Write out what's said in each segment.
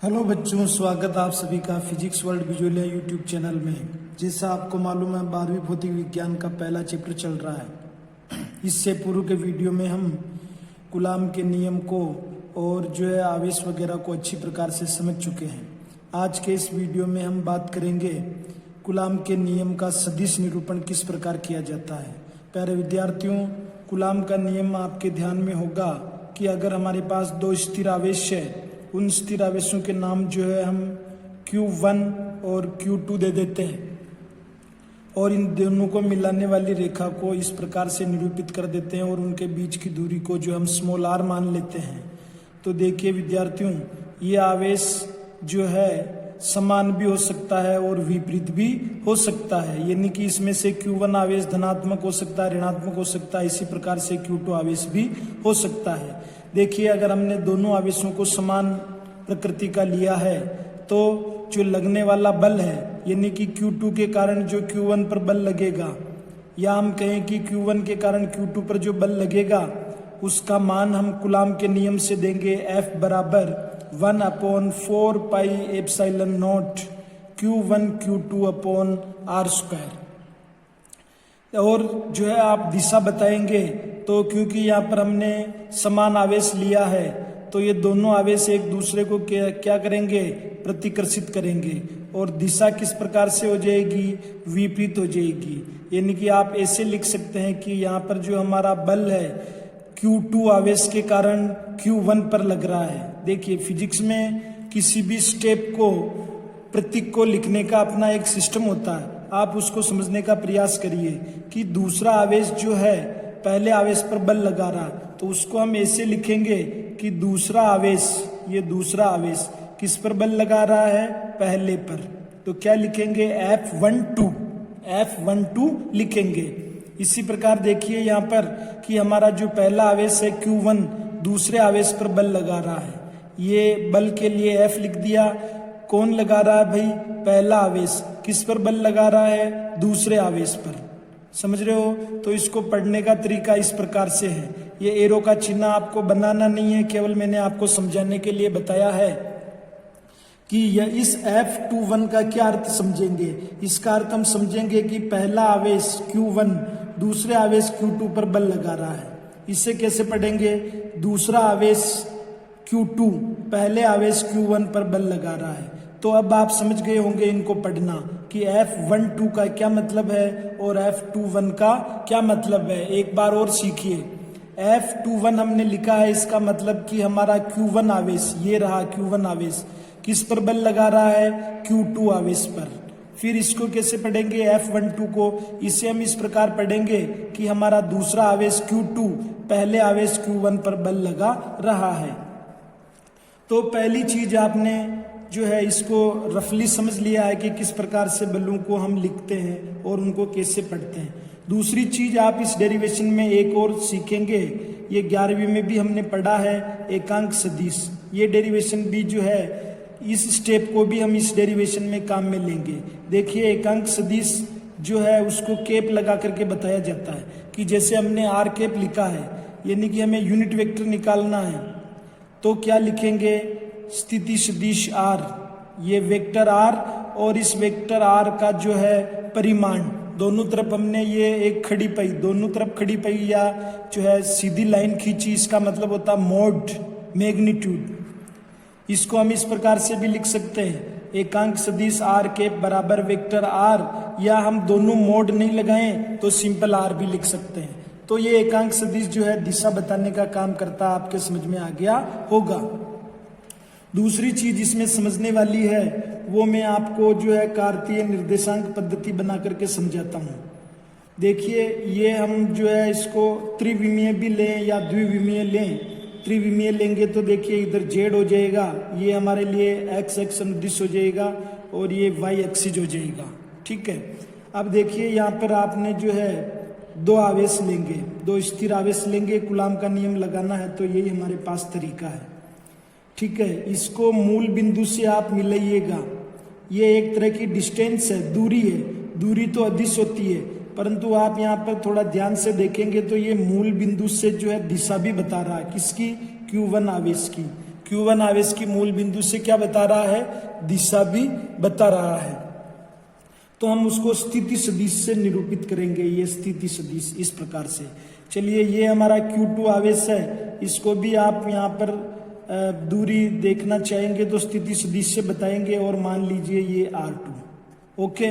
Hello बच्चों, स्वागत आप सभी का फिजिक्स वर्ल्ड विजुअलिया यूट्यूब चैनल में। जैसा आपको मालूम है 12वीं भौतिक विज्ञान का पहला चैप्टर चल रहा है। इससे पूर्व के वीडियो में हम कूलाम के नियम को और जो है आवेश वगैरह को अच्छी प्रकार से समझ चुके हैं। आज के इस वीडियो में हम बात करेंगे कूलाम के नियम का सदिश निरूपण किस प्रकार किया जाता है। प्यारे विद्यार्थियों, कूलाम का नियम आपके ध्यान में होगा कि अगर हमारे पास दो स्थिर आवेश है, उन स्थिर आवेशों के नाम जो है हम Q1 और Q2 दे देते हैं और इन दोनों को मिलाने वाली रेखा को इस प्रकार से निरूपित कर देते हैं और उनके बीच की दूरी को जो हम स्मॉल r मान लेते हैं। तो देखिए विद्यार्थियों, ये आवेश जो है समान भी हो सकता है और विपरीत भी हो सकता है, यानी कि इसमें से Q1 आवेश धनात्मक हो सकता है, ऋणात्मक हो सकता है, इसी प्रकार से Q2 आवेश भी हो सकता है। देखिए, अगर हमने दोनों आवेशों को समान प्रकृति का लिया है तो जो लगने वाला बल है, यानी कि Q2 के कारण जो Q1 पर बल लगेगा, या हम कहें कि Q1 के कारण Q2 पर जो बल लगेगा, उसका मान हम कूलाम के नियम से देंगे F बराबर 1/4 pi epsilon not Q1 Q2 upon r²। और जो है आप दिशा बताएंगे, तो क्योंकि यहाँ पर हमने समान आवेश लिया है तो ये दोनों आवेश एक दूसरे को क्या करेंगे, प्रतिकर्षित करेंगे और दिशा किस प्रकार से हो जाएगी, विपरीत हो जाएगी। यानी कि आप ऐसे लिख सकते हैं कि यहाँ पर जो हमारा बल है Q2 आवेश के कारण Q1 पर लग रहा है। देखिए, फिजिक्स में किसी भी स्टेप को, प्रतीक को लिखने का अपना एक सिस्टम होता है। आप उसको समझने का प्रयास करिए कि दूसरा आवेश जो है पहले आवेश पर बल लगा रहा, तो उसको हम ऐसे लिखेंगे कि दूसरा आवेश, ये दूसरा आवेश किस पर बल लगा रहा है, पहले पर। तो क्या लिखेंगे, F12 लिखेंगे। इसी प्रकार देखिए यहाँ पर कि हमारा जो पहला आवेश है Q1 दूसरे आवेश पर बल लगा रहा है। ये बल के लिए F लिख दिया। कौन लगा रहा है भाई, पहला आवेश। किस पर बल लगा रहा है, दूसरे आवेश पर। समझ रहे हो? तो इसको पढ़ने का तरीका इस प्रकार से है। ये एरो का चिन्ह आपको बनाना नहीं है, केवल मैंने आपको समझाने के लिए बताया है कि यह इस F21 का क्या अर्थ समझेंगे। इसका अर्थ हम समझेंगे कि पहला आवेश Q1 दूसरे आवेश Q2 पर बल लगा रहा है। इसे कैसे पढ़ेंगे, दूसरा आवेश Q2 पहले आवेश Q1 पर बल लगा रहा है। तो अब आप समझ गए होंगे इनको पढ़ना कि F12 का क्या मतलब है और F21 का क्या मतलब है। एक बार और सीखिए। F21 हमने लिखा है, इसका मतलब कि हमारा Q1 आवेश, ये रहा Q1 आवेश, किस पर बल लगा रहा है, Q2 आवेश पर। फिर इसको कैसे पढ़ेंगे, F12 को, इसे हम इस प्रकार पढ़ेंगे कि हमारा दूसरा आवेश Q2 पहले आवेश Q1 पर बल लगा रहा है। तो पहली चीज आपने जो है इसको रफली समझ लिया है कि किस प्रकार से बलों को हम लिखते हैं और उनको कैसे पढ़ते हैं। दूसरी चीज आप इस डेरिवेशन में एक और सीखेंगे, ये 11वीं में भी हमने पढ़ा है, एकांक सदिश। ये डेरिवेशन भी जो है, इस स्टेप को भी हम इस डेरिवेशन में काम में लेंगे। देखिए, एकांक सदिश जो है उसको कैप लगा करके बताया जाता है कि जैसे हमने आर कैप लिखा है, यानी कि हमें यूनिट वेक्टर निकालना है, तो क्या लिखेंगे, स्थिति सदिश R, ये वेक्टर R और इस वेक्टर R का जो है परिमाण, दोनों तरफ हमने ये एक खड़ी पई, दोनों तरफ खड़ी पई या जो है सीधी लाइन खींची, इसका मतलब होता है मोड, मैग्नीट्यूड। इसको हम इस प्रकार से भी लिख सकते हैं, एकांक सदिश R कैप बराबर वेक्टर R, या हम दोनों मोड नहीं लगाएं तो सिंपल R भी लिख सकते हैं। तो ये एकांक सदिश जो है दिशा बताने का काम करता है, आपके समझ में आ गया होगा। दूसरी चीज इसमें समझने वाली है, वो मैं आपको जो है कार्तीय निर्देशांक पद्धति बना करके समझाता हूँ। देखिए, ये हम जो है इसको त्रिविमीय भी लें या द्विविमीय लें। त्रिविमीय लेंगे तो देखिए इधर Z हो जाएगा, ये हमारे लिए X एक्स अनुदिश हो जाएगा और ये Y एक्सिस हो जाएगा। ठीक है। अब देखिए यहाँ पर आपने जो है दो आवेश लेंगे, दो स्थिर आवेश लेंगे, कूलाम का नियम लगाना है, तो यही हमारे पास तरीका है। ठीक है। इसको मूल बिंदु से आप मिलाइएगा। ये एक तरह की डिस्टेंस है, दूरी है। दूरी तो अदिश होती है, परंतु आप यहाँ पर थोड़ा ध्यान से देखेंगे तो ये मूल बिंदु से जो है दिशा भी बता रहा है, किसकी, Q1 आवेश की। Q1 आवेश की मूल बिंदु से क्या बता रहा है, दिशा भी बता रहा है। तो हम उसको स्थिति सदिश से निरूपित करेंगे, ये स्थिति सदिश इस प्रकार से। चलिए, ये हमारा Q2 आवेश है, इसको भी आप यहाँ पर दूरी देखना चाहेंगे तो स्थिति सदिश से बताएंगे, और मान लीजिए ये R2। ओके,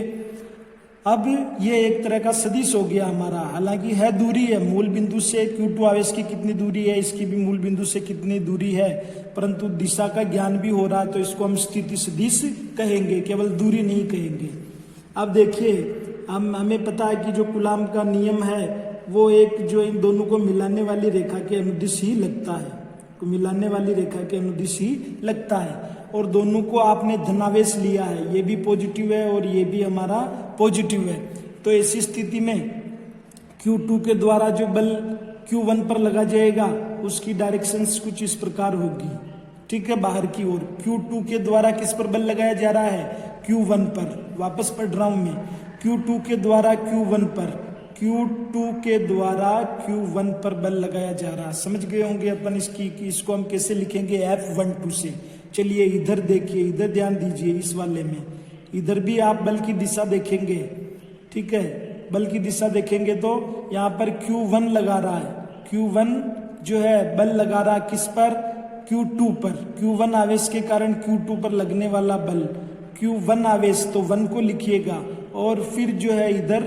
अब ये एक तरह का सदिश हो गया हमारा, हालांकि है दूरी है, मूल बिंदु से Q2 आवेश की कितनी दूरी है, इसकी भी मूल बिंदु से कितनी दूरी है, परंतु दिशा का ज्ञान भी हो रहा है, तो इसको हम स्थिति सदिश कहेंगे, केवल दूरी नहीं कहेंगे। अब देखिए, हमें पता है कि जो कूलाम का नियम है वो एक जो इन दोनों को मिलाने वाली रेखा के अनुदिश ही लगता है, मिलाने वाली रेखा के अनुदिश ही लगता है, और दोनों को आपने धनावेश लिया है, ये भी पॉजिटिव है और ये भी हमारा पॉजिटिव है। तो ऐसी स्थिति में Q2 के द्वारा जो बल Q1 पर लगा जाएगा उसकी डायरेक्शंस कुछ इस प्रकार होगी, ठीक है, बाहर की ओर। Q2 के द्वारा किस पर बल लगाया जा रहा है, Q1 पर। वापस पढ़ रहा हूं मैं, Q2 के द्वारा Q1 पर, Q2 के द्वारा Q1 पर बल लगाया जा रहा है। समझ गए होंगे अपन इसकी कि इसको हम कैसे लिखेंगे, F12 से। चलिए इधर देखिए, इधर ध्यान दीजिए, इस वाले में इधर भी आप बल की दिशा देखेंगे, ठीक है, बल की दिशा देखेंगे तो यहाँ पर Q1 लगा रहा है, Q1 जो है बल लगा रहा है किस पर, Q2 पर। Q1 आवेश के कारण Q2 पर लगने वाला बल, Q1 आवेश, तो 1 को लिखिएगा, और फिर जो है इधर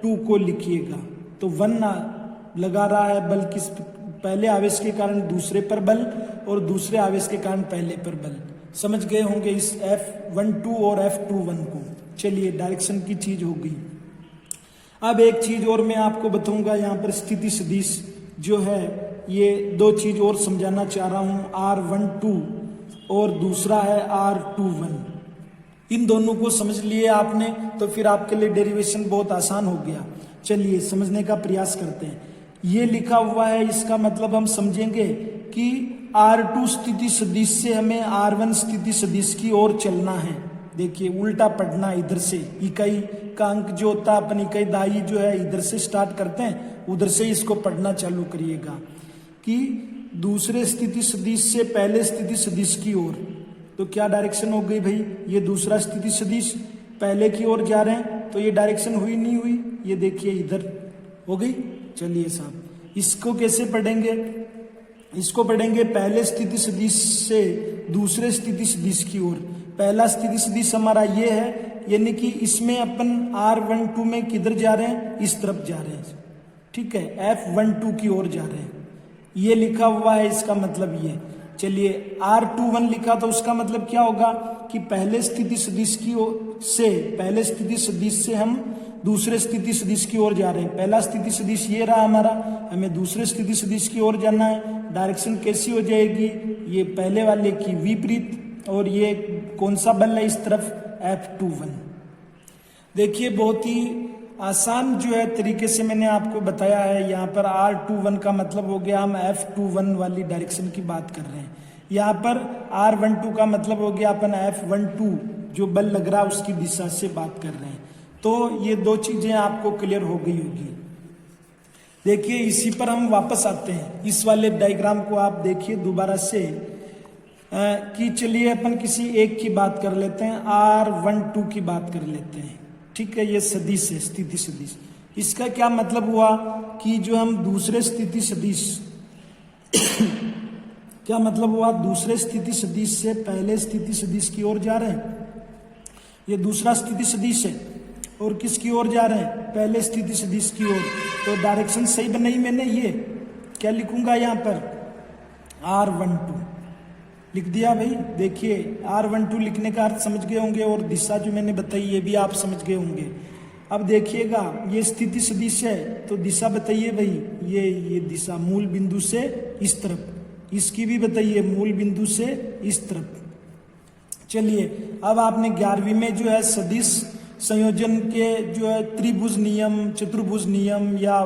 2 को लिखिएगा। तो 1 लगा रहा है बल किस, पहले आवेश के कारण दूसरे पर बल, और दूसरे आवेश के कारण पहले पर बल। समझ गए होंगे इस F12 और F21 को। चलिए, डायरेक्शन की चीज हो गई। अब एक चीज और मैं आपको बताऊंगा, यहाँ पर स्थिति सदिश जो है, ये दो चीज और समझाना चाह रहा हूं, R12 और दूसरा है R21। इन दोनों को समझ लिए आपने तो फिर आपके लिए डेरिवेशन बहुत आसान हो गया। चलिए समझने का प्रयास करते हैं। ये लिखा हुआ है, इसका मतलब हम समझेंगे कि R2 स्थिति सदिश से हमें R1 स्थिति सदिश की ओर चलना है। देखिए, उल्टा पढ़ना, इधर से इकाई का अंक जो होता है, अपन इकाई दाई जो है इधर से स्टार्ट करते हैं, उधर से इसको पढ़ना चालू करिएगा कि दूसरे स्थिति सदिश से पहले स्थिति सदिश की ओर। तो क्या डायरेक्शन हो गई भाई, ये दूसरा स्थिति सदिश पहले की ओर जा रहे हैं, तो ये डायरेक्शन हुई नहीं हुई, ये देखिए इधर हो गई। चलिए साहब, इसको कैसे पढ़ेंगे, इसको पढ़ेंगे पहले स्थिति सदिश से दूसरे स्थिति सदिश की ओर। पहला स्थिति सदिश हमारा ये है, यानी कि इसमें अपन R12 में किधर जा रहे हैं, इस तरफ जा रहे हैं, ठीक है, F12 की ओर जा रहे हैं, ये लिखा हुआ है, इसका मतलब ये। चलिए, R21 लिखा तो उसका मतलब क्या होगा कि पहले स्थिति सदिश की ओर से, पहले स्थिति सदिश से हम दूसरे स्थिति सदिश की ओर जा रहे हैं। पहला स्थिति सदिश ये रहा हमारा, हमें दूसरे स्थिति सदिश की ओर जाना है। डायरेक्शन कैसी हो जाएगी, ये पहले वाले की विपरीत, और ये कौन सा बल है इस तरफ, F21। देखिए, बहुत ही आसान जो है तरीके से मैंने आपको बताया है। यहाँ पर R21 का मतलब हो गया हम F21 वाली डायरेक्शन की बात कर रहे हैं। यहाँ पर R12 का मतलब हो गया अपन F12 जो बल लग रहा है उसकी दिशा से बात कर रहे हैं। तो ये दो चीजें आपको क्लियर हो गई होगी। देखिए, इसी पर हम वापस आते हैं, इस वाले डायग्राम को आप देखिए दोबारा से कि चलिए अपन किसी एक की बात कर लेते हैं, R12 की बात कर लेते हैं, ठीक है। ये सदिश है, स्थिति सदिश। इसका क्या मतलब हुआ कि जो हम दूसरे स्थिति सदिश क्या मतलब हुआ, दूसरे स्थिति सदिश से पहले स्थिति सदिश की ओर जा रहे हैं। ये दूसरा स्थिति सदिश है और किसकी ओर जा रहे हैं, पहले स्थिति सदिश की ओर। तो डायरेक्शन सही बनाई मैंने, ये क्या लिखूंगा यहाँ पर, R12 लिख दिया भाई। देखिए, R12 लिखने का अर्थ समझ गए होंगे, और दिशा जो मैंने बताई ये भी आप समझ गए होंगे। अब देखिएगा, ये स्थिति सदिश है तो दिशा बताइए भाई, ये दिशा मूल बिंदु से इस तरफ, इसकी भी बताइए मूल बिंदु से इस तरफ। चलिए, अब आपने 11वीं में जो है सदिश संयोजन के जो है त्रिभुज नियम, चतुर्भुज नियम या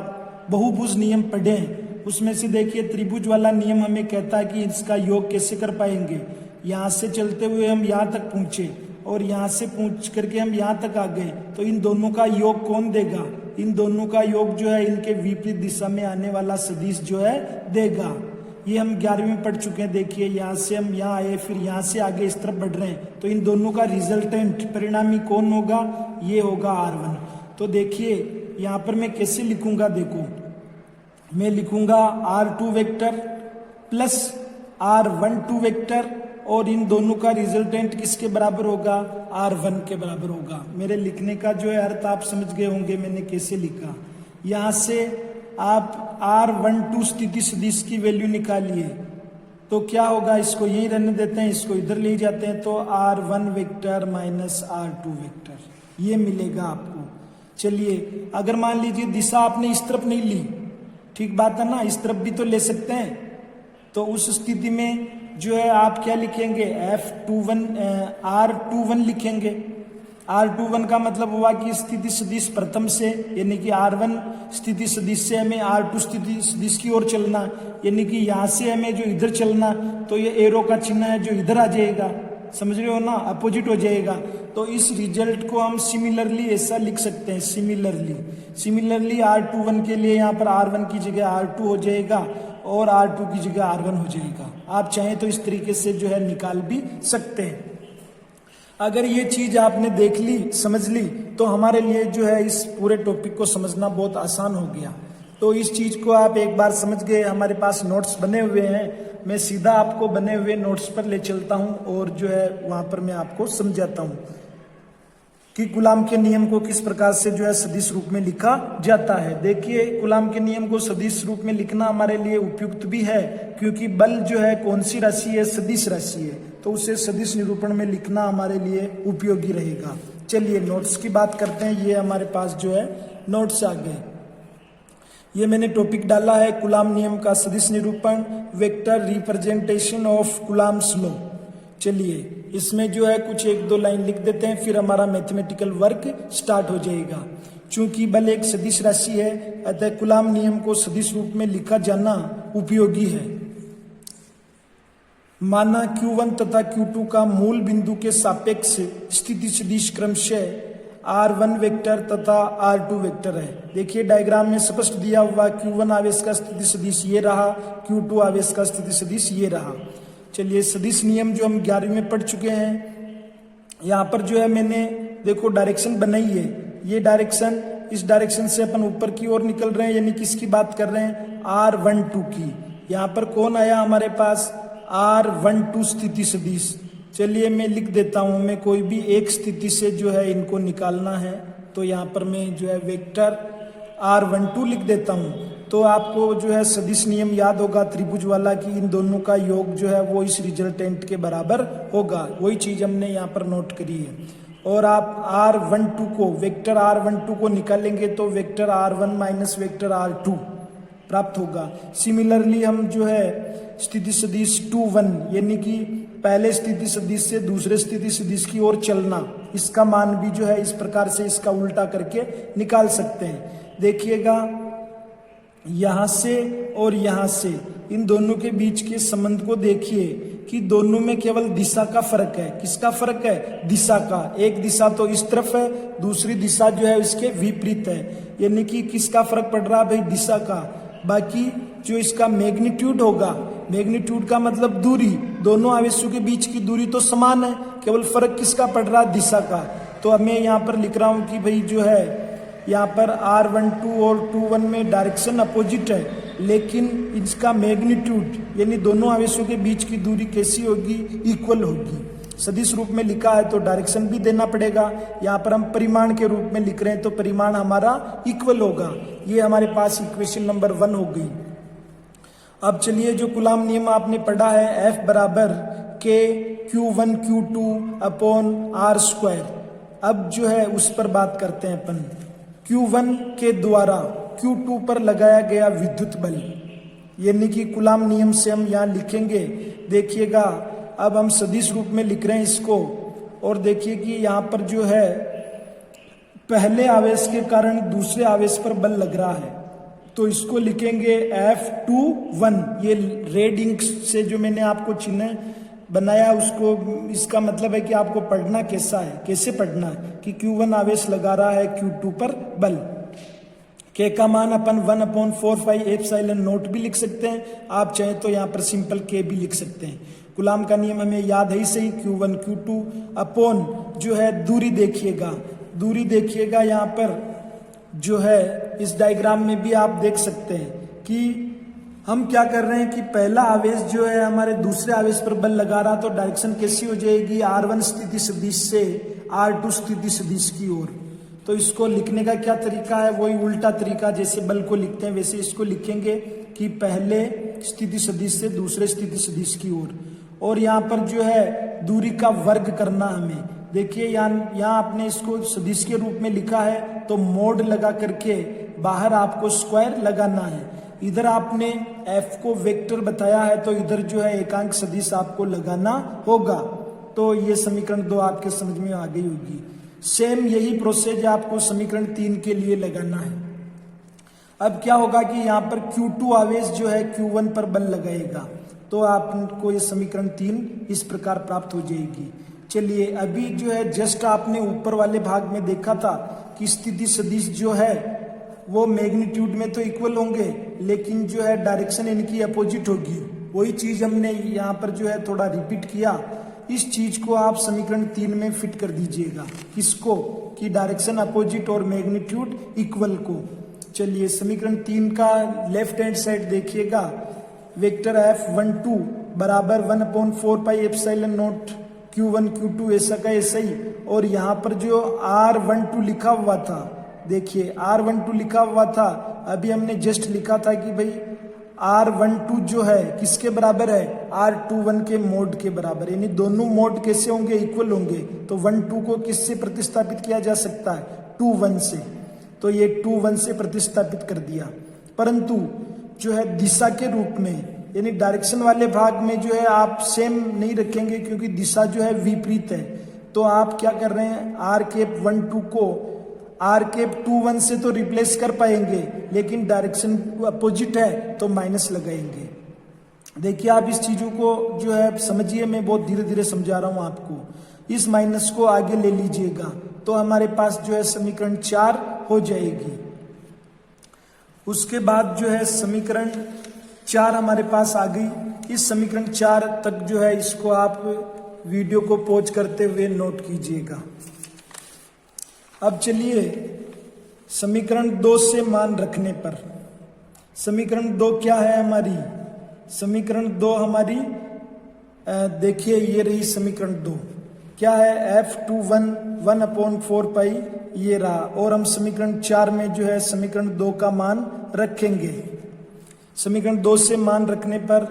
बहुभुज नियम पढ़े हैं। उसमें से देखिए, त्रिभुज वाला नियम हमें कहता है कि इसका योग कैसे कर पाएंगे। यहाँ से चलते हुए हम यहाँ तक पहुंचे और यहाँ से पहुंच करके हम यहाँ तक आ गए, तो इन दोनों का योग कौन देगा, इन दोनों का योग जो है इनके विपरीत दिशा में आने वाला सदिश जो है देगा। ये हम 11वीं में पढ़ चुके हैं। देखिए यहाँ से हम यहाँ आए, फिर यहाँ से आगे इस तरफ बढ़ रहे हैं, तो इन दोनों का रिजल्टेंट परिणामी कौन होगा, ये होगा R1। तो देखिए यहाँ पर मैं कैसे लिखूंगा, देखो मैं लिखूंगा R2 vector plus R12 vector, और इन दोनों का रिजल्टेंट किसके बराबर होगा, R1 के बराबर होगा। मेरे लिखने का जो है अर्थ आप समझ गए होंगे मैंने कैसे लिखा। यहाँ से आप R12 स्थिति सदिश की वैल्यू निकालिए, तो क्या होगा, इसको यही रहने देते हैं, इसको इधर ले जाते हैं, तो R1 vector minus R2 vector ये मिलेगा आपको। चलिए अगर मान लीजिए दिशा आपने इस तरफ नहीं ली, ठीक बात है ना, इस तरफ भी तो ले सकते हैं, तो उस स्थिति में जो है आप क्या लिखेंगे, R21 लिखेंगे। R21 का मतलब हुआ कि स्थिति सदिश प्रथम से, यानी कि R1 स्थिति सदिश से हमें R2 स्थिति सदिश की ओर चलना, यानी कि यहाँ से हमें जो इधर चलना, तो ये एरो का चिन्ह है जो इधर आ जाएगा, समझ रहे हो ना, अपोजिट हो जाएगा। तो इस रिजल्ट को हम सिमिलरली ऐसा लिख सकते हैं, सिमिलरली R21 के लिए यहाँ पर R1 की जगह R2 हो जाएगा और R2 की जगह R1 हो जाएगा। आप चाहें तो इस तरीके से जो है निकाल भी सकते हैं। अगर ये चीज आपने देख ली, समझ ली, तो हमारे लिए जो है इस पूरे टॉपिक को समझना बहुत आसान हो गया। तो इस चीज को आप एक बार समझ गए, हमारे पास नोट्स बने हुए हैं, मैं सीधा आपको बने हुए नोट्स पर ले चलता हूं और जो है वहां पर मैं आपको समझाता हूं कि कूलाम के नियम को किस प्रकार से जो है सदिश रूप में लिखा जाता है। देखिए कूलाम के नियम को सदिश रूप में लिखना हमारे लिए उपयुक्त भी है, क्योंकि बल जो है कौन सी राशि है, सदिश राशि है, तो उसे सदिश निरूपण में लिखना हमारे लिए उपयोगी रहेगा। चलिए नोट्स की बात करते हैं। ये हमारे पास जो है नोट्स आ गए। ये मैंने टॉपिक डाला है कूलाम नियम का सदिश निरूपण, vector representation of coulombs law. चलिए इसमें जो है कुछ 1-2 लाइन लिख देते हैं, फिर हमारा मैथमेटिकल वर्क स्टार्ट हो जाएगा। चूंकि बल एक सदिश राशि है, अतः कूलाम नियम को सदिश रूप में लिखा जाना उपयोगी है। माना Q1 तथा Q2 का मूल बिंदु के सापेक्ष स्थिति सदिश क्रमशः R1 वेक्टर तथा R2 वेक्टर है। देखिए डायग्राम में स्पष्ट दिया हुआ, Q1 आवेश का स्थिति सदिश ये रहा, Q2 आवेश का स्थिति सदिश ये रहा। चलिए सदिश नियम जो हम 11वीं में पढ़ चुके हैं, यहाँ पर जो है मैंने देखो डायरेक्शन बनाई है, ये डायरेक्शन, इस डायरेक्शन से अपन ऊपर की ओर निकल रहे हैं, यानी किसकी बात कर रहे हैं, R12 की। यहाँ पर कौन आया हमारे पास, R12 स्थिति सदिश। चलिए मैं लिख देता हूं, मैं कोई भी एक स्थिति से जो है इनको निकालना है, तो यहाँ पर मैं जो है वेक्टर R12 लिख देता हूं। तो आपको जो है सदिश नियम याद होगा त्रिभुज वाला, कि इन दोनों का योग जो है वो इस रिजल्टेंट के बराबर होगा। वही चीज हमने यहाँ पर नोट करी है। और आप R12 को, वेक्टर R12 को निकालेंगे तो vector R1 minus vector R2 प्राप्त होगा। सिमिलरली हम जो है स्थिति सदिश 2-1, यानी कि पहले स्थिति सदिश से दूसरे स्थिति सदिश की ओर चलना, इसका मान भी जो है इस प्रकार से इसका उल्टा करके निकाल सकते हैं। देखिएगा यहां से और यहां से इन दोनों के बीच के संबंध को देखिए कि दोनों में केवल दिशा का फर्क है। किसका फर्क है, दिशा का। एक दिशा तो इस तरफ है, दूसरी दिशा जो है इसके विपरीत है, यानी कि किसका फर्क पड़ रहा है भाई, दिशा का। बाकी जो इसका मैग्नीट्यूड होगा, मैग्नीट्यूड का मतलब दूरी, दोनों आवेशों के बीच की दूरी तो समान है, केवल फर्क किसका पड़ रहा है, दिशा का। तो अब मैं यहाँ पर लिख रहा हूं कि भाई जो है यहाँ पर R12 और 2-1 में डायरेक्शन अपोजिट है, लेकिन इसका मैग्नीट्यूड यानी दोनों आवेशों के बीच की दूरी कैसी होगी, इक्वल होगी। सदिश रूप में लिखा है तो डायरेक्शन भी देना पड़ेगा। यहाँ पर हम परिमाण के रूप में लिख रहे हैं तो परिमाण हमारा इक्वल होगा। ये हमारे पास इक्वेशन नंबर 1 हो गई। अब चलिए जो कूलाम नियम आपने पढ़ा है, F बराबर K Q1 Q2 upon R²। अब जो है उस पर बात करते हैं अपन। Q1 के द्वारा Q2 पर लगाया गया विद्युत बल, यानी कि कूलाम नियम से हम यहाँ लिखेंगे। देखिएगा अब हम सदिश रूप में लिख रहे हैं इसको, और देखिए कि यहाँ पर जो है पहले आवेश के कारण दूसरे आवेश पर बल लग रहा है, तो इसको लिखेंगे F21। ये रेड इंक से जो मैंने आपको चिन्ह बनाया उसको, इसका मतलब है कि आपको पढ़ना कैसा है, कैसे पढ़ना है कि Q1 आवेश लगा रहा है Q2 पर बल। के का मान अपन 1/4πε0 भी लिख सकते हैं, आप चाहे तो यहाँ पर सिंपल के भी लिख सकते हैं। कूलाम का नियम हमें याद है ही सही, Q1 Q2 अपॉन जो है दूरी देखिएगा यहाँ पर जो है इस डायग्राम में भी आप देख सकते हैं कि हम क्या कर रहे हैं कि पहला आवेश जो है हमारे दूसरे आवेश पर बल लगा रहा, तो डायरेक्शन कैसी हो जाएगी, R1 स्थिति सदिश से R2 स्थिति सदिश की ओर। तो इसको लिखने का क्या तरीका है, वही उल्टा तरीका, जैसे बल को लिखते हैं वैसे इसको लिखेंगे कि पहले स्थिति सदिश से दूसरे स्थिति सदिश की ओर। और यहाँ पर जो है दूरी का वर्ग करना हमें, देखिए यहाँ आपने इसको सदिश के रूप में लिखा है, तो मोड लगा करके बाहर आपको स्क्वायर लगाना है। इधर आपने f को वेक्टर बताया है, तो इधर जो है एकांक सदिश आपको लगाना होगा। तो ये समीकरण 2 आपके समझ में आ गई होगी। सेम यही प्रोसेस आपको समीकरण 3 के लिए लगाना है। अब क्या होगा कि यहाँ पर Q2 आवेश जो है Q1 पर बल लगाएगा, तो आपको ये समीकरण 3 इस प्रकार प्राप्त हो जाएगी। चलिए अभी जो है जस्ट आपने ऊपर वाले भाग में देखा था कि स्थिति सदिश जो है वो मैग्नीट्यूड में तो इक्वल होंगे, लेकिन जो है डायरेक्शन इनकी अपोजिट होगी। वही चीज हमने यहाँ पर जो है थोड़ा रिपीट किया। इस चीज को आप समीकरण 3 में फिट कर दीजिएगा, किसको, कि डायरेक्शन अपोजिट और मैग्नीट्यूड इक्वल को। चलिए समीकरण 3 का लेफ्ट हैंड साइड देखिएगा, वेक्टर F12 बराबर 1/4πε0 Q1 Q2 ऐसा का ऐसा ही। और यहाँ पर जो R12 लिखा हुआ था, देखिए R12 लिखा हुआ था, अभी हमने जस्ट लिखा था कि भाई R12 जो है किसके बराबर है, R21 के मोड के बराबर, यानी दोनों मोड कैसे होंगे, इक्वल होंगे। तो 1-2 को किससे प्रतिस्थापित किया जा सकता है, 2-1 से। तो ये 2-1 से प्रतिस्थापित कर दिया, परंतु जो है दिशा के रूप में, यानी डायरेक्शन वाले भाग में जो है आप सेम नहीं रखेंगे, क्योंकि दिशा जो है विपरीत है। तो आप क्या कर रहे हैं, R12 को R21 से तो रिप्लेस कर पाएंगे, लेकिन डायरेक्शन अपोजिट है तो माइनस लगाएंगे। देखिए आप इस चीजों को जो है समझिए, मैं बहुत धीरे धीरे समझा रहा हूं आपको। इस माइनस को आगे ले लीजिएगा, तो हमारे पास जो है समीकरण 4 हो जाएगी। उसके बाद जो है समीकरण 4 हमारे पास आ गई। इस समीकरण 4 तक जो है इसको आप वीडियो को पॉज करते हुए नोट कीजिएगा। अब चलिए समीकरण 2 से मान रखने पर, समीकरण 2 क्या है हमारी, समीकरण 2 हमारी देखिए ये रही समीकरण 2, क्या है F21 1/4π ये रहा। और हम समीकरण 4 में जो है समीकरण 2 का मान रखेंगे। समीकरण 2 से मान रखने पर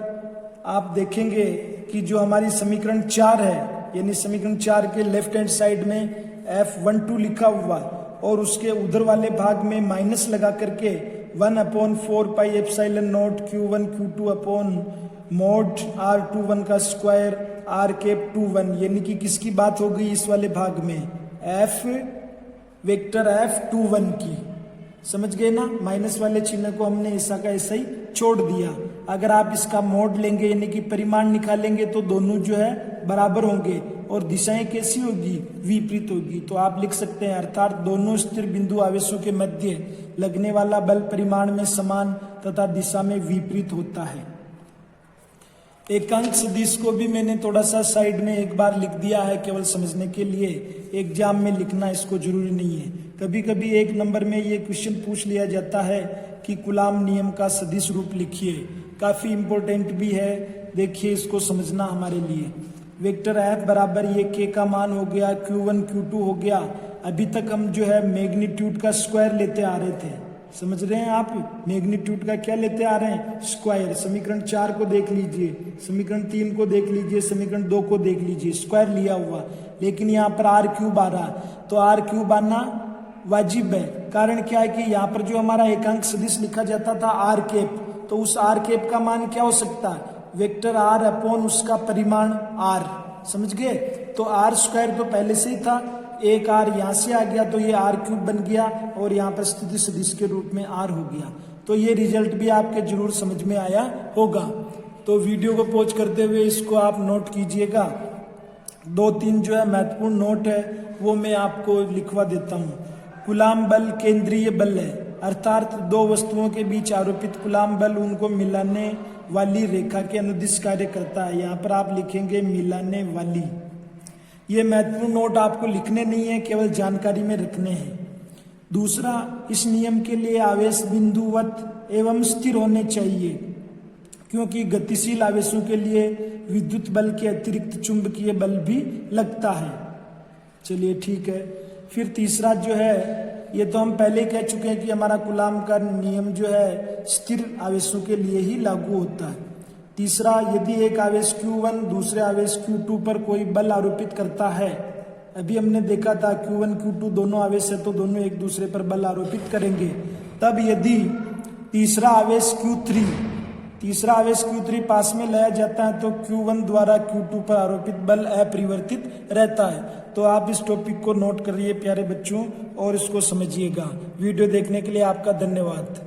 आप देखेंगे कि जो हमारी समीकरण 4 है, यानी समीकरण 4 के लेफ्ट हैंड साइड में F12 लिखा हुआ और उसके उधर वाले भाग में माइनस लगा करके 1/4πε0 Q1 Q2 upon mode R21 का स्क्वायर R21, यानी कि किसकी बात हो गई इस वाले भाग में, F वेक्टर F21 की। समझ गए ना, माइनस वाले चिन्ह को हमने ऐसा का ऐसा ही छोड़ दिया। अगर आप इसका मोड लेंगे यानी कि परिमाण निकालेंगे, तो दोनों जो है बराबर होंगे और दिशाएं कैसी होगी, विपरीत होगी। तो आप लिख सकते हैं अर्थात दोनों स्थिर बिंदु आवेशों के मध्य लगने वाला बल परिमाण में समान तथा दिशा में विपरीत होता है। एकांक सदिश को भी मैंने थोड़ा सा साइड में एक बार लिख दिया है, केवल समझने के लिए। एग्जाम में लिखना इसको जरूरी नहीं है। कभी कभी 1 नंबर में ये क्वेश्चन पूछ लिया जाता है कि कूलाम नियम का सदिश रूप लिखिए, काफी इंपॉर्टेंट भी है। देखिए इसको समझना हमारे लिए। वेक्टर F बराबर ये K का मान हो गया, Q1 Q2 हो गया। अभी तक हम जो है मैग्नीट्यूड का स्क्वायर लेते आ रहे थे, समझ रहे हैं आप, मैग्नीट्यूड का क्या लेते आ रहे हैं, स्क्वायर। समीकरण 4 को देख लीजिए, समीकरण 3 को देख लीजिए, समीकरण 2 को देख लीजिए, स्क्वायर लिया हुआ। लेकिन यहाँ पर R³ आ रहा, तो R³ आना वाजिब है। कारण क्या है कि यहाँ पर जो हमारा एकांक सदिश लिखा जाता था R⁻, तो उस R⁻ का मान क्या हो सकता है, वेक्टर R अपॉन उसका परिमाण R। समझ गए, तो R² तो पहले से ही था, एक R यहाँ से आ गया तो ये R³ बन गया और यहाँ पर स्थिति सदिश के रूप में R हो गया। तो ये रिजल्ट भी आपके जरूर समझ में आया होगा। तो वीडियो को पॉज करते हुए इसको आप नोट कीजिएगा। 2-3 जो है महत्वपूर्ण नोट है वो मैं आपको लिखवा देता हूँ। कूलाम बल केंद्रीय बल है, अर्थात दो वस्तुओं के बीच आरोपित कूलाम बल उनको मिलाने वाली रेखा के अनुदिश कार्य करता है। यहाँ पर आप लिखेंगे मिलाने वाली। ये महत्वपूर्ण नोट आपको लिखने नहीं है, केवल जानकारी में रखने हैं। दूसरा, इस नियम के लिए आवेश बिंदुवत एवं स्थिर होने चाहिए, क्योंकि गतिशील आवेशों के लिए विद्युत बल के अतिरिक्त चुंबकीय बल भी लगता है। चलिए ठीक है। फिर तीसरा जो है, ये तो हम पहले कह चुके हैं कि हमारा कूलाम का नियम जो है स्थिर आवेशों के लिए ही लागू होता है। तीसरा, यदि एक आवेश Q1 दूसरे आवेश Q2 पर कोई बल आरोपित करता है, अभी हमने देखा था Q1 Q2 दोनों आवेश है तो दोनों एक दूसरे पर बल आरोपित करेंगे। तब यदि तीसरा आवेश Q3 पास में लाया जाता है तो Q1 द्वारा Q2 पर आरोपित बल अपरिवर्तित रहता है। तो आप इस टॉपिक को नोट करिए प्यारे बच्चों और इसको समझिएगा। वीडियो देखने के लिए आपका धन्यवाद।